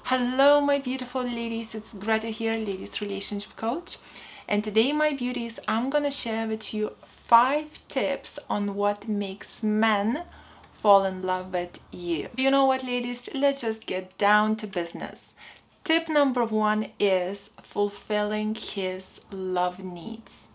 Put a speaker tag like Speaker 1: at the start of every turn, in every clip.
Speaker 1: Hello my beautiful ladies, it's Greta here, ladies relationship coach, and today my beauties I'm gonna share with you 5 tips on what makes men fall in love with you. You know what, ladies, let's just get down to business. Tip number 1 is fulfilling his love needs.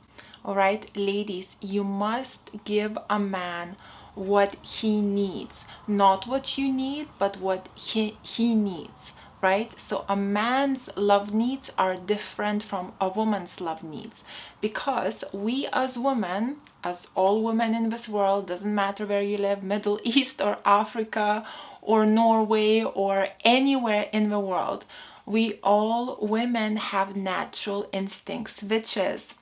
Speaker 1: All right, ladies, you must give a man what he needs, not what you need, but what he needs, right? So a man's love needs are different from a woman's love needs, because we as women, as all women in this world, doesn't matter where you live, Middle East or Africa or Norway or anywhere in the world, we all women have natural instincts, which is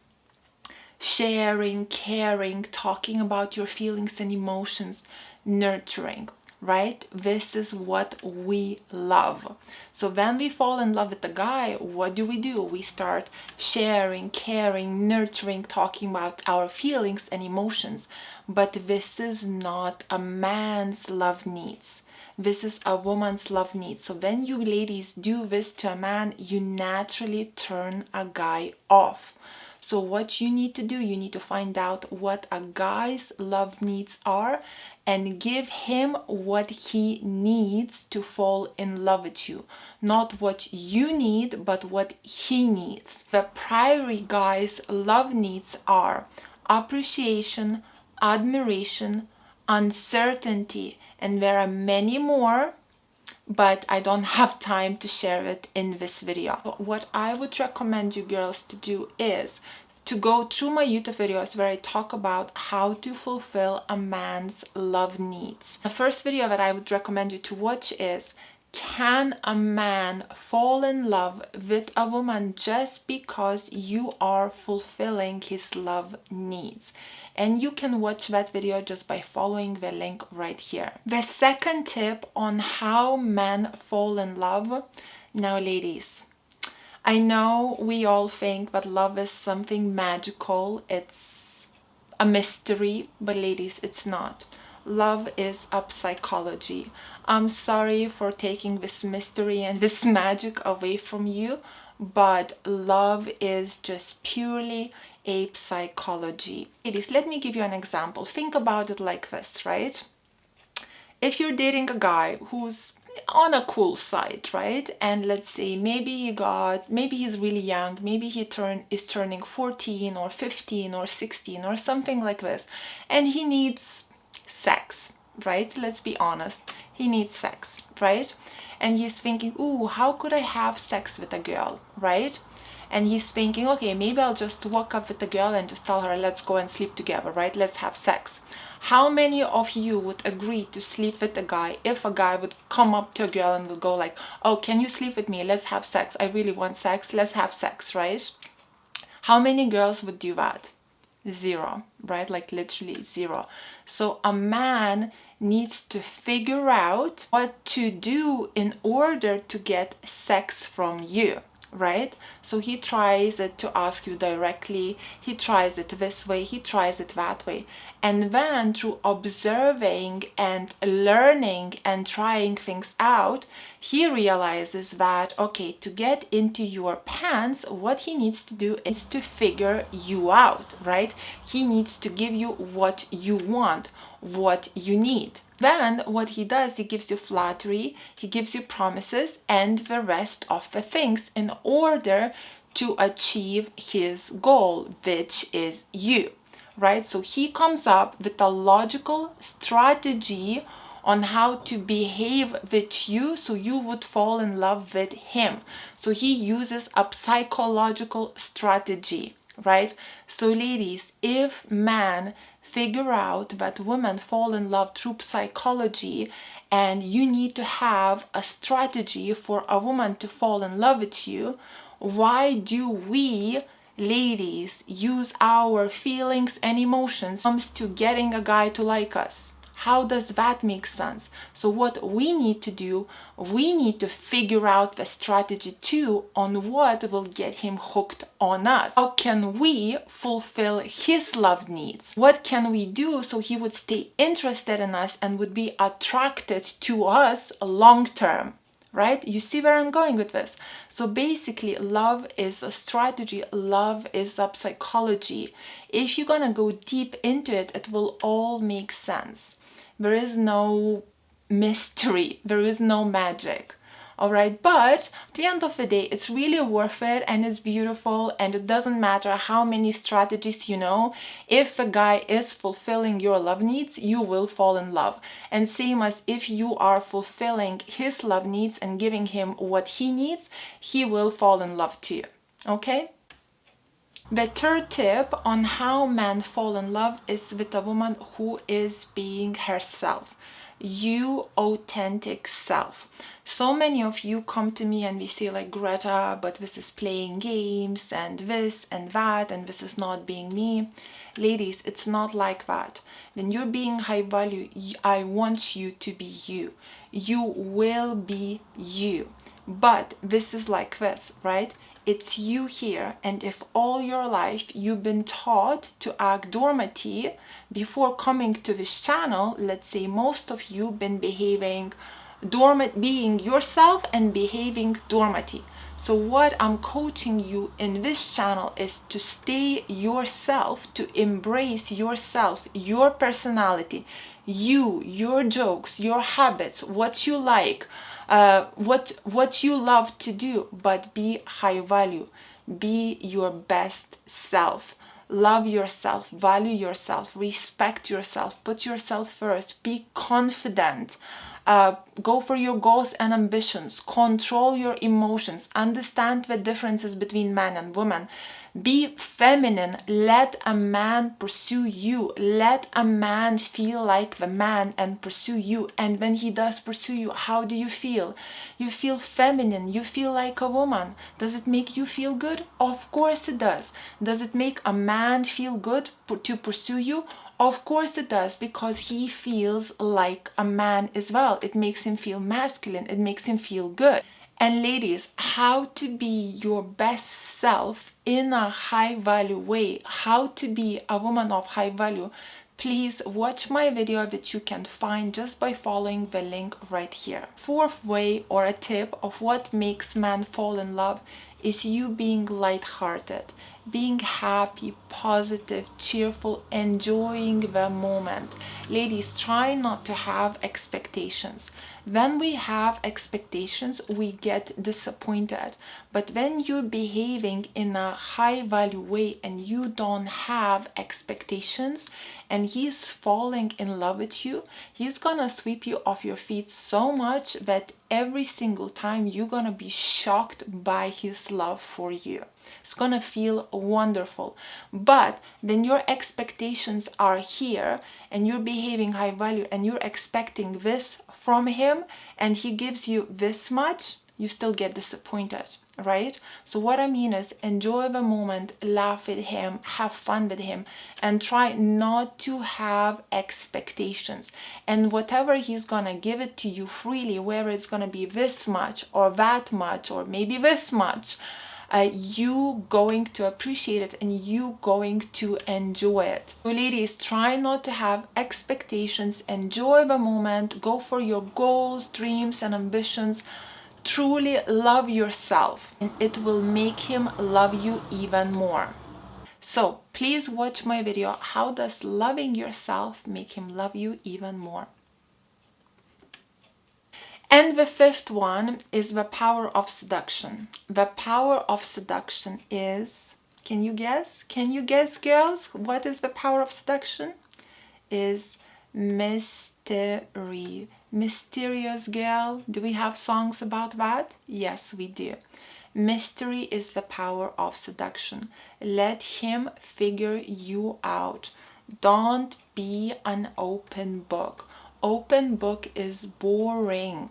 Speaker 1: sharing, caring, talking about your feelings and emotions, nurturing, right? This is what we love. So when we fall in love with a guy, what do? We start sharing, caring, nurturing, talking about our feelings and emotions. But this is not a man's love needs. This is a woman's love needs. So when you ladies do this to a man, you naturally turn a guy off. So what you need to do, you need to find out what a guy's love needs are and give him what he needs to fall in love with you. Not what you need, but what he needs. The primary guy's love needs are appreciation, admiration, uncertainty, and there are many more, but I don't have time to share it in this video. What I would recommend you girls to do is to go through my YouTube videos where I talk about how to fulfill a man's love needs. The first video that I would recommend you to watch is, can a man fall in love with a woman just because you are fulfilling his love needs? And you can watch that video just by following the link right here. The second tip on how men fall in love. Now ladies, I know we all think that love is something magical, it's a mystery, but ladies, it's not. Love is a psychology. I'm sorry for taking this mystery and this magic away from you, but love is just purely a psychology. Ladies, let me give you an example. Think about it like this, right? If you're dating a guy who's on a cool side, right? And let's say maybe he's really young, maybe is turning 14 or 15 or 16 or something like this, and he needs sex, right? Let's be honest. He needs sex, right? And he's thinking, ooh, how could I have sex with a girl, right? And he's thinking, okay, maybe I'll just walk up with the girl and just tell her, let's go and sleep together, right? Let's have sex. How many of you would agree to sleep with a guy if a guy would come up to a girl and would go like, oh, can you sleep with me? Let's have sex. I really want sex. Let's have sex, right? How many girls would do that? 0, right? Like literally 0. So a man needs to figure out what to do in order to get sex from you, right? So he tries it to ask you directly, he tries it this way, he tries it that way, and then through observing and learning and trying things out, he realizes that, okay, to get into your pants, what he needs to do is to figure you out, right? He needs to give you what you want, what you need. Then what he does, he gives you flattery, he gives you promises and the rest of the things in order to achieve his goal, which is you, right? So he comes up with a logical strategy on how to behave with you so you would fall in love with him. So he uses a psychological strategy, right? So ladies, if man figure out that women fall in love through psychology, and you need to have a strategy for a woman to fall in love with you, why do we ladies use our feelings and emotions when it comes to getting a guy to like us? How does that make sense? So what we need to do, we need to figure out the strategy too on what will get him hooked on us. How can we fulfill his love needs? What can we do so he would stay interested in us and would be attracted to us long term? right? You see where I'm going with this? So basically, love is a strategy, love is a psychology. If you're gonna go deep into it, it will all make sense. There is no mystery, there is no magic. All right, but at the end of the day, it's really worth it and it's beautiful, and it doesn't matter how many strategies you know. If a guy is fulfilling your love needs, you will fall in love. And same as if you are fulfilling his love needs and giving him what he needs, he will fall in love too. Okay? The third tip on how men fall in love is with a woman who is being herself. You authentic self. So many of you come to me and we say like, Greta, but this is playing games and this and that and this is not being me. Ladies, it's not like that. When you're being high value, I want you to be you. You will be you. But this is like this, right? It's you here, and if all your life you've been taught to act dormanty before coming to this channel, let's say most of you been behaving dormant, being yourself and behaving dormanty. So what I'm coaching you in this channel is to stay yourself, to embrace yourself, your personality, you, your jokes, your habits, what you like, what you love to do, but be high value, be your best self. Love yourself, value yourself, respect yourself, put yourself first, be confident. Go for your goals and ambitions, control your emotions, understand the differences between man and woman. Be feminine, let a man pursue you, let a man feel like the man and pursue you. And when he does pursue you, how do you feel? You feel feminine, you feel like a woman. Does it make you feel good? Of course it does. Does it make a man feel good to pursue you? Of course it does, because he feels like a man as well. It makes him feel masculine, it makes him feel good. And ladies, how to be your best self in a high value way, how to be a woman of high value, please watch my video that you can find just by following the link right here. Fourth way or a tip of what makes men fall in love is you being lighthearted, being happy, positive, cheerful, enjoying the moment. Ladies, try not to have expectations. When we have expectations, we get disappointed. But when you're behaving in a high value way and you don't have expectations, and he's falling in love with you, he's gonna sweep you off your feet so much that every single time you're gonna be shocked by his love for you. It's gonna feel wonderful. But when your expectations are here and you're behaving high value and you're expecting this from him and he gives you this much, you still get disappointed, right? So what I mean is, enjoy the moment, laugh with him, have fun with him, and try not to have expectations. And whatever he's gonna give it to you freely, whether it's gonna be this much or that much or maybe this much, you going to appreciate it and you going to enjoy it. So ladies, try not to have expectations, enjoy the moment, go for your goals, dreams and ambitions. Truly love yourself and it will make him love you even more. So please watch my video, how does loving yourself make him love you even more? And the fifth one is the power of seduction. The power of seduction is, can you guess? Can you guess, girls? What is the power of seduction? Is mystery. Mysterious girl. Do we have songs about that? Yes, we do. Mystery is the power of seduction. Let him figure you out. Don't be an open book. Open book is boring.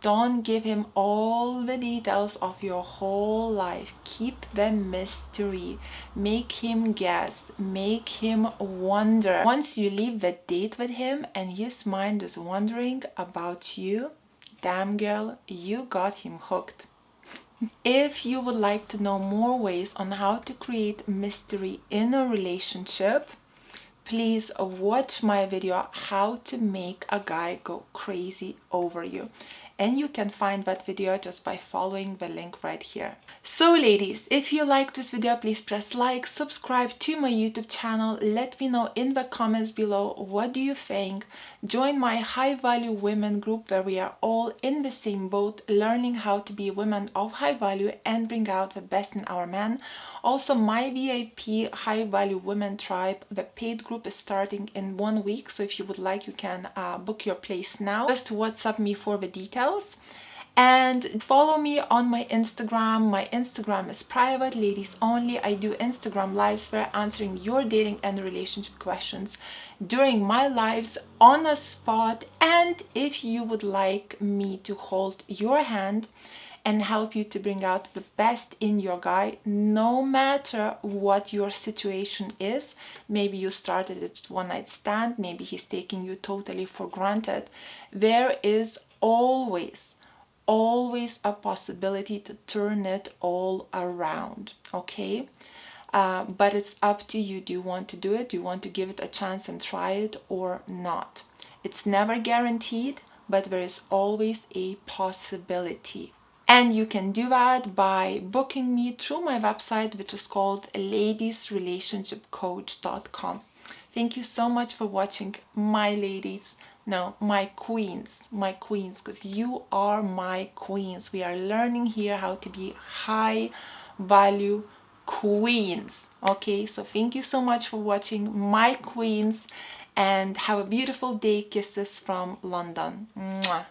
Speaker 1: Don't give him all the details of your whole life. Keep the mystery. Make him guess. Make him wonder. Once you leave the date with him and his mind is wondering about you, damn girl, you got him hooked. If you would like to know more ways on how to create mystery in a relationship, please watch my video, how to make a guy go crazy over you. and you can find that video just by following the link right here. So ladies, if you like this video, please press like, subscribe to my YouTube channel, let me know in the comments below what do you think. Join my high value women group where we are all in the same boat, learning how to be women of high value and bring out the best in our men. Also, my VIP high value women tribe, the paid group is starting in 1 week, so if you would like, you can book your place now. Just WhatsApp me for the details. And follow me on my Instagram. My Instagram is private, ladies only. I do Instagram lives where answering your dating and relationship questions during my lives on a spot. And if you would like me to hold your hand and help you to bring out the best in your guy, no matter what your situation is. Maybe you started at one night stand, maybe he's taking you totally for granted. There is always a possibility to turn it all around, okay? But it's up to you. Do you want to do it? Do you want to give it a chance and try it or not? It's never guaranteed, but there is always a possibility. And you can do that by booking me through my website, which is called ladiesrelationshipcoach.com. Thank you so much for watching, my ladies. No, my queens, because you are my queens. We are learning here how to be high value queens. Okay, so thank you so much for watching, my queens, and have a beautiful day. Kisses from London. Mwah.